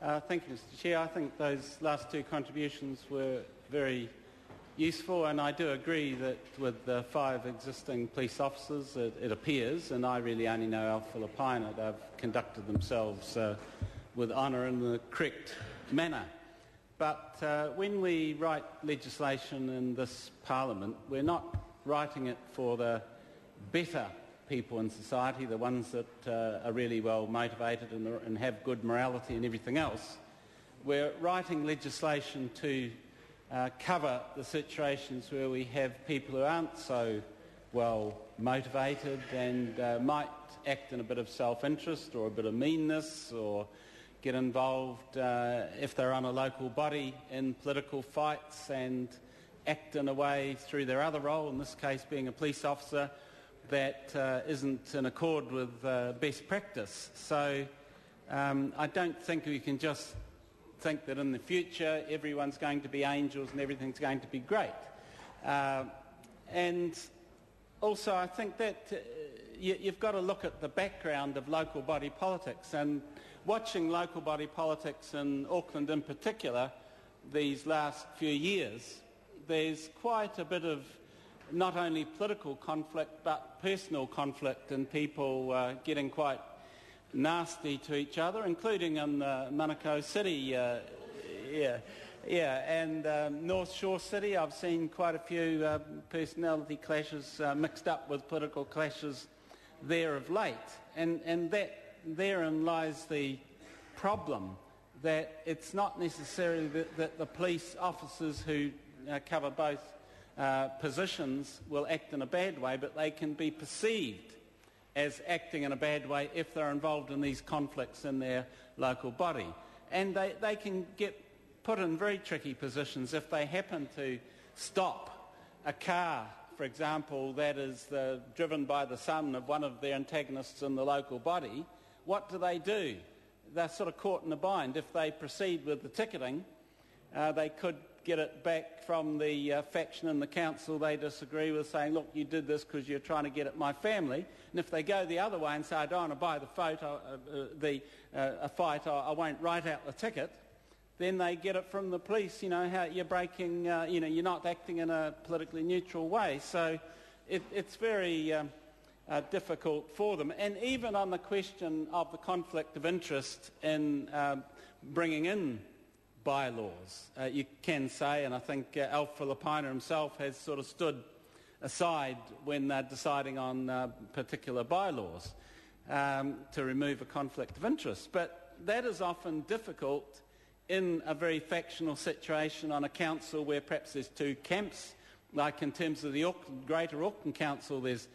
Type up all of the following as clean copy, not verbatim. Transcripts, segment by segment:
Thank you, Mr. Chair. I think those last two contributions were very useful, and I do agree that with the 5 existing police officers, it appears, and I really only know Alf Philippina, they've conducted themselves with honour in the correct manner. But when we write legislation in this Parliament, we're not writing it for the better people in society, the ones that are really well motivated and have good morality and everything else. We're writing legislation to cover the situations where we have people who aren't so well motivated and might act in a bit of self-interest or a bit of meanness or get involved if they're on a local body in political fights and act in a way through their other role, in this case being a police officer, that isn't in accord with best practice. So I don't think we can just think that in the future everyone's going to be angels and everything's going to be great. And also I think that you've got to look at the background of local body politics, and watching local body politics in Auckland in particular these last few years, there's quite a bit of not only political conflict but personal conflict and people getting quite nasty to each other, including in Manukau City, and North Shore City. I've seen quite a few personality clashes mixed up with political clashes there of late, and that therein lies the problem, that it's not necessarily that the police officers who cover both positions will act in a bad way, but they can be perceived as acting in a bad way if they're involved in these conflicts in their local body. And they can get put in very tricky positions if they happen to stop a car, for example, that is driven by the son of one of their antagonists in the local body. What do? They're sort of caught in a bind. If they proceed with the ticketing, they could get it back from the faction in the council they disagree with, saying, look, you did this because you're trying to get at my family. And if they go the other way and say, I don't want to buy the fight, I won't write out the ticket, then they get it from the police, how you're breaking, you're not acting in a politically neutral way. So it's very difficult for them. And even on the question of the conflict of interest in bringing in bylaws, you can say, and I think Alf Philippina himself has sort of stood aside when they're deciding on particular bylaws to remove a conflict of interest. But that is often difficult in a very factional situation on a council where perhaps there's 2 camps, like in terms of the Greater Auckland Council, there's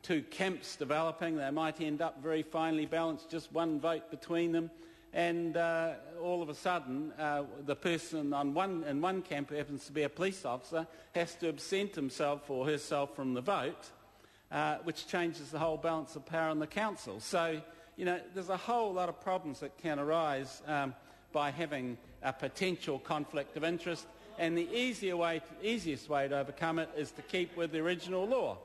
2 camps developing. They might end up very finely balanced, just 1 vote between them. And all of a sudden, the person in one camp who happens to be a police officer has to absent himself or herself from the vote, which changes the whole balance of power in the council. So, there's a whole lot of problems that can arise by having a potential conflict of interest, and the easiest way to overcome it is to keep with the original law.